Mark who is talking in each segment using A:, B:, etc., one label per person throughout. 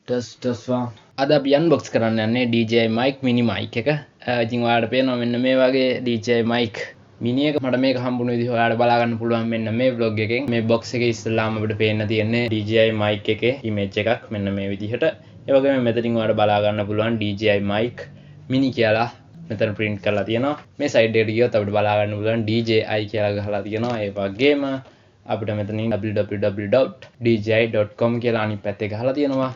A: ටස් අද අපි අන්බොක්ස් කරන්න යන්නේ DJI mic mini mic එක. ඉතින් ඔයාලට පේනවා මෙන්න මේ වගේ DJI mic mini එක. මට මේක හම්බුන විදිහ ඔයාලට බලා ගන්න පුළුවන් මෙන්න මේ vlog එකෙන්. මේ box එකේ ඉස්සෙල්ලාම අපිට පේන්න තියෙන්නේ DJI mic එකේ image එකක් මෙන්න මේ විදිහට. ඒ වගේම මෙතනින් ඔයාලට බලා ගන්න පුළුවන් DJI mic mini කියලා මෙතන print කරලා තියෙනවා. මේ side එකට ගියොත් අපිට බලා ගන්න පුළුවන් DJI කියලා ගහලා තියෙනවා. ඒ වගේම අපිට මෙතනින් www.dji.com කියලා අනිත් පැත්තේ ගහලා තියෙනවා.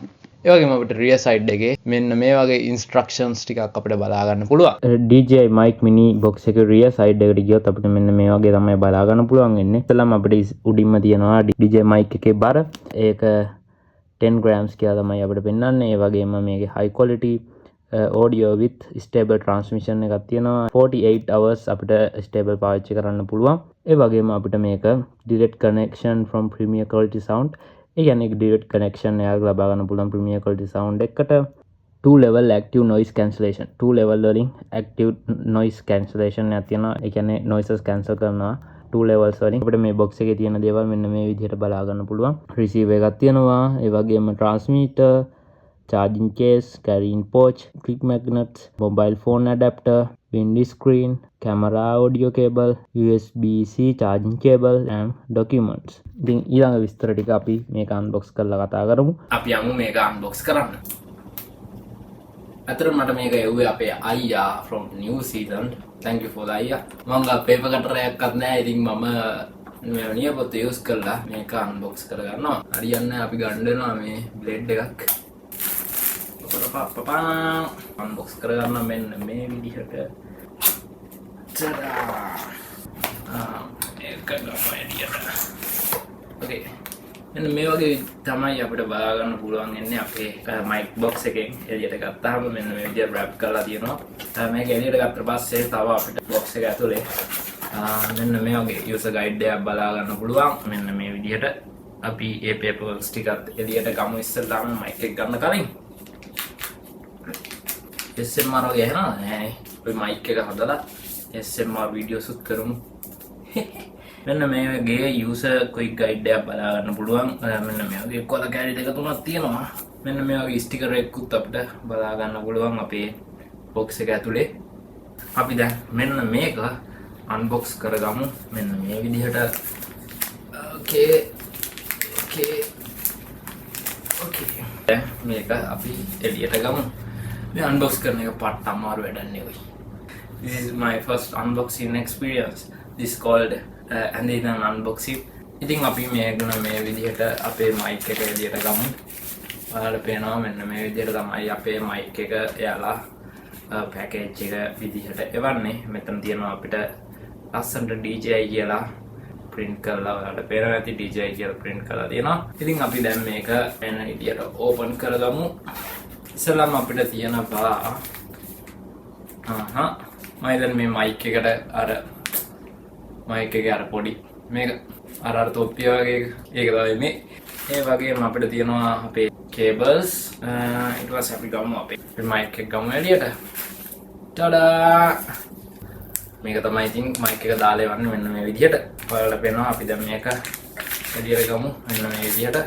A: ඒ වගේම අපිට rear side එකේ මෙන්න මේ වගේ instructions ටිකක් අපිට බලා ගන්න පුළුවන්. DJI mic mini box එකේ rear side එකට ගියොත් අපිට මෙන්න මේ වගේ තමයි බලා ගන්න පුළුවන් වෙන්නේ. ඉතලම අපිට උඩින්ම තියෙනවා DJI mic එකේ බර. ඒක 10 grams කියලා තමයි අපිට පෙන්වන්නේ. ඒ වගේම මේකේ high quality audio with stable transmission එකක් තියෙනවා. 48 hours අපිට stable පාවිච්චි කරන්න පුළුවන්. ඒ වගේම අපිට මේක direct connection from Premier quality sound. ඒ කියන්නේ direct connection එකක් ලබා ගන්න පුළුවන් Premier quality sound එකට. 2 level active noise cancellation. 2 level වලින් active noise cancellation එකක් තියෙනවා. ඒ කියන්නේ noises cancel කරනවා 2 levels වලින්. අපිට මේ box එකේ තියෙන දේවල් මෙන්න මේ විදිහට බලා ගන්න පුළුවන්. receiver එකක් තියෙනවා. ඒ වගේම transmitter, charging case, carrying pouch, quick magnets, mobile phone adapter, windscreen, camera audio cable, USB-C charging cable and documents. ඉතින් ඊළඟ විස්තර ටික අපි මේක unbox කරලා කතා කරමු. අපි යමු මේක unbox කරන්න. අතරම මට මේක එව්වේ අපේ අයියා from New Zealand. Thank you for the අයියා. මම paper cutter එකක්වත් නැහැ. ඉතින් මම මේ නියපොත්ත use කරලා මේක unbox කරගන්නවා. හරියන්නේ අපි ගන්න දෙනවා මේ blade එකක්. unbox කරගන්න මෙන්න මේ විදිහට ඕකේ මෙන්න මේ වගේ තමයි අපිට බලා ගන්න පුළුවන් ඉන්නේ අපේ mic box එකෙන් එළියට ගත්තාම මෙන්න මේ විදිහට wrap කරලා තියෙනවා. මේක එළියට ගත්ත පස්සේ තව අපිට box එක ඇතුලේ මෙන්න මේ වගේ user guide එකක් බලා ගන්න පුළුවන්. මෙන්න මේ විදිහට අපි මේ papers ටිකත් එළියට ගමු ඉස්සෙල්ලාම mic එක ගන්න කලින්. SMR වගේ එහෙනම් නෑ ඔය mic එක හදලා SMR වීඩියෝ shoot කරමු. මෙන්න මේ වගේ user quick guide එකක් බලා ගන්න පුළුවන්. මෙන්න මේ වගේ කොළ කැලි දෙක තුනක් තියෙනවා. මෙන්න මේ වගේ sticker එකකුත් අපිට බලා ගන්න පුළුවන් අපේ box එක ඇතුලේ. අපි දැන් මෙන්න මේක unbox කරගමු. මෙන්න මේ විදිහට okay දැන් මේක අපි එළියට ගමු. මේ unbox කරන එක පාට අමාරු වැඩක් නෙවෙයි. This is my first unboxing experience. This called and then unboxing. ඉතින් අපි මේක මේ විදිහට අපේ mic එක එළියට ගමු. ඔයාලට පේනවා මෙන්න මේ විදිහට තමයි අපේ mic එක එයාලා package එක විදිහට එවන්නේ. මෙතන තියෙනවා අපිට ලස්සනට DJI කියලා print කරලා ඔයාලට පේනවා ඇති DJI කියලා print කරලා තියෙනවා. ඉතින් අපි දැන් මේක මෙන්න විදිහට open කරගමු. ඉස්සෙල්ලාම අපිට තියෙන බා මම දැන් මේ mic එකට අර mic එකේ අර පොඩි මේක අර තොප්පිය වගේ ඒක තමයි මේ. ඒ වගේම අපිට තියෙනවා අපේ cables. ඊට පස්සේ අපි ගමු අපේ mic එක ගමු එළියට. ටඩා මේක තමයි ඉතින් mic එක දාලා යවන්නේ මෙන්න මේ විදිහට. ඔයාලට පේනවා අපි දැන් මේක එළියට ගමු මෙන්න මේ විදිහට.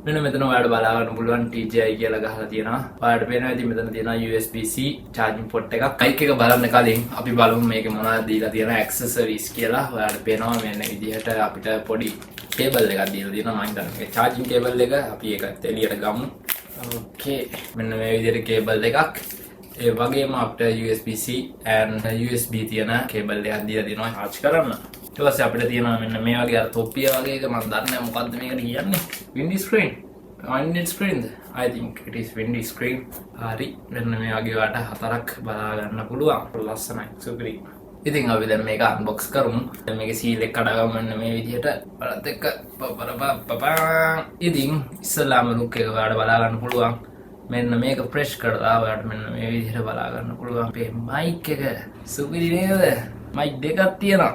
A: මෙන්න මෙතන ඔයාලට බලා ගන්න පුළුවන් DJI කියලා ගහලා තියෙනවා. ඔයාලට පේනවා ඉතින් මෙතන තියෙනවා USB-C charging port එකක්. mic එක බලන්න කලින් අපි බලමු මේකේ මොනවද දීලා තියෙන accessories කියලා. ඔයාලට පේනවා මෙන්න විදිහට අපිට පොඩි cable එකක් දීලා තියෙනවා. මම හිතන්නේ මේක charging cable එක. අපි ඒකත් එළියට ගමු. okay මෙන්න මේ විදිහට cable එකක්. ඒ වගේම අපිට USB-C and USB තියෙන cable එකක් දීලා තියෙනවා charge කරන්න. ඊට පස්සේ අපිට තියෙනවා මෙන්න මේ වගේ අර තොප්පිය වගේ එක. මම දන්නේ නැහැ මොකද්ද මේකට කියන්නේ. windscreen I think it is windscreen. හරි මෙන්න මේ වගේ වට හතරක් බලා ගන්න පුළුවන්. ලස්සනයි සුපිරි. ඉතින් අපි දැන් මේක unbox කරමු. දැන් මේකේ seal එක කඩගමු මෙන්න මේ විදිහට. බලත් එක්ක ඉතින් ඉස්සලාම look එක ඔයාලට බලා ගන්න පුළුවන්. මෙන්න මේක press කරලා ඔයාලට මෙන්න මේ විදිහට බලා ගන්න පුළුවන්. අපේ mic එක සුපිරි නේද? mic දෙකක් තියෙනවා.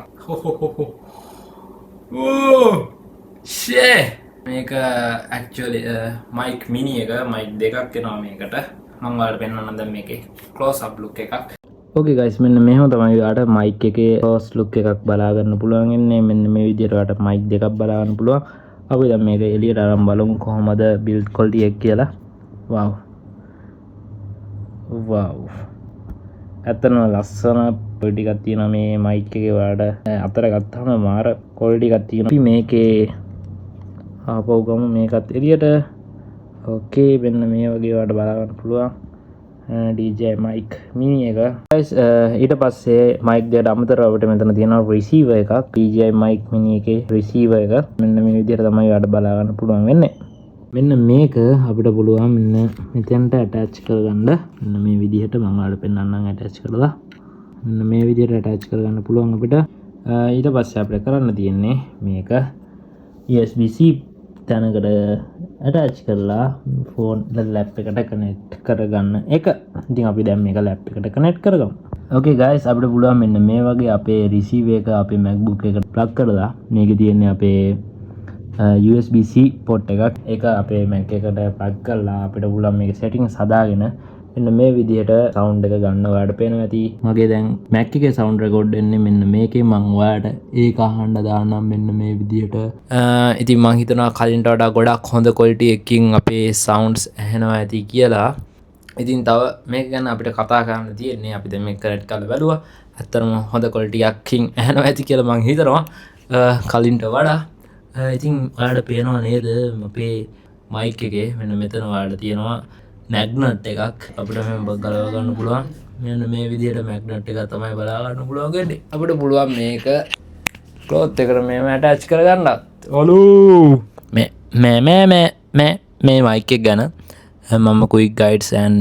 A: මේක actually mic mini එක mic දෙකක් එනවා මේකට. මම ඔයාලට පෙන්නන්නම් දැන් මේකේ close up look එකක්. Okay guys මෙන්න මෙහෙම තමයි ඔයාලට mic එකේ close look එකක් බලා ගන්න පුළුවන් ඉන්නේ. මෙන්න මේ විදිහට ඔයාලට mic දෙකක් බලා ගන්න පුළුවන්. අපි දැන් මේක එළියට අරන් බලමු කොහොමද build quality එක කියලා. වව් වව් ඇත්තටම ලස්සන ක්වොලිටි එකක් තියෙනවා මේ මයික් එකේ වලට අතර ගත්තාම මාර ක්වොලිටි එකක් තියෙනවා. අපි මේකේ ආපහු ගමු මේකත් එළියට. ඕකේ මෙන්න මේ වගේ වලට බලා ගන්න පුළුවන් DJI mic mini එක. guys ඊට පස්සේ mic දෙකට අමතරව අපිට මෙතන තියෙනවා receiver එකක්. DJI mic mini එකේ receiver එක. මෙන්න මේ විදිහට තමයි වලට බලා ගන්න පුළුවන් වෙන්නේ. මෙන්න මේක අපිට පුළුවන් මෙන්න මෙතෙන්ට attach කරගන්න. මෙන්න මේ විදිහට මම ඔයාලට පෙන්නන්නම් attach කරලා. මෙන්න මේ විදිහට attach කරගන්න පුළුවන් අපිට. ඊට පස්සේ අපිට කරන්න තියෙන්නේ මේක USB-C තැනකට attach කරලා phone lap එකට connect කරගන්න එක. ඉතින් අපි දැන් මේක lap එකට connect කරගමු. okay guys අපිට පුළුවන් මෙන්න මේ වගේ අපේ receiver එක අපේ MacBook එකට plug කරලා මේකේ තියෙන්නේ අපේ USB-C port එකක්. ඒක අපේ Mac එකට plug කරලා අපිට පුළුවන් මේකේ settings හදාගෙන මෙන්න මේ විදිහට sound එක ගන්න ඔයාලට පේනවා ඇති. මගේ දැන් Mac එකේ sound record වෙන්නේ මෙන්න මේකේ. මම ඔයාලට ඒක අහන්න දාන්නම් මෙන්න මේ විදිහට. ඉතින් මම හිතනවා කලින්ට වඩා ගොඩක් හොඳ quality එකකින් අපේ sounds ඇහෙනවා ඇති කියලා. ඉතින් තව මේක ගැන අපිට කතා කරන්න තියෙන්නේ. අපි දැන් මේක connect කරලා බලුවා. ඇත්තටම හොඳ quality එකකින් ඇහෙනවා ඇති කියලා මම හිතනවා කලින්ට වඩා. ඉතින් ඔයාලට පේනවා නේද අපේ mic එකේ මෙන්න මෙතන ඔයාලට තියෙනවා magnet එකක්. අපිට මෙහෙම ගලව ගන්න පුළුවන්. මෙන්න මේ විදිහට magnet එක තමයි බලා ගන්න පුළුවන් වෙන්නේ. අපිට පුළුවන් මේක cloth එකට මෙහෙම attach කරගන්නත්. ඔලු මේ mic එක ගැන මම quick guides and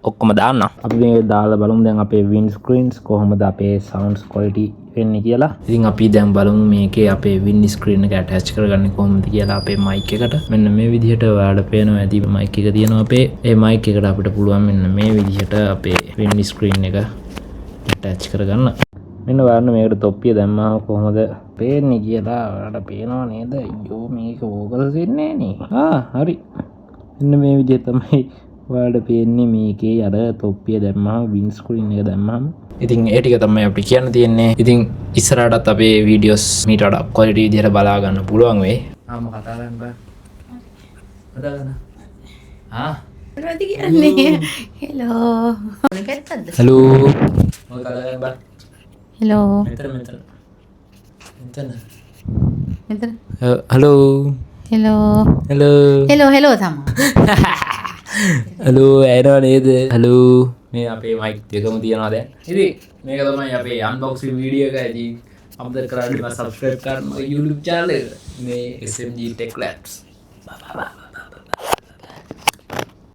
A: ඔක්කොම දාන්නම්. අපි මේ දාලා බලමු දැන් අපේ wind screens කොහොමද අපේ sounds quality වෙන්නේ කියලා. ඉතින් අපි දැන් බලමු මේකේ අපේ wind screen එක attach කරගන්නේ කොහොමද කියලා අපේ mic එකට. මෙන්න මේ විදිහට ඔයාලට පේනවා ඇති mic එක තියෙනවා අපේ. ඒ mic එකට අපිට පුළුවන් මෙන්න මේ විදිහට අපේ wind screen එක attach කරගන්න. මෙන්න බලන්න මේකට තොප්පිය දැම්මම කොහොමද පේන්නේ කියලා ඔයාලට පේනවා නේද? අයියෝ මේක vocals වෙන්නේ නේ. හරි. මෙන්න මේ විදිහ තමයි ඔයාලට පේන්නේ මේකේ අර තොප්පිය දැම්මම wind screen එක දැම්මම. ඉතින් ඒ ටික තමයි අපිට කියන්න තියෙන්නේ. ඉතින් ඉස්සරහටත් අපේ වීඩියෝස් මීට වඩා quality විදිහට බලා ගන්න පුළුවන් වෙයි. ආම කතා කරන්න බෑ. කතා කරන්න.
B: මොනවද කියන්නේ? හෙලෝ. මොකක්ද?
A: හෙලෝ. මොකද කතා කරන්න බෑ.
B: හෙලෝ.
A: මෙතන.
B: හෙලෝ.
A: හෙලෝ
B: තමයි.
A: හෙලෝ ඇරෝ නේද? හෙලෝ මේ අපේ mic දෙකම තියනවා දැන්. ඉතින් මේක තමයි අපේ unboxing video එක. ඉතින් අමතක කරන්න එපා subscribe කරන්න YouTube channel එක. මේ SMG Tech Labs.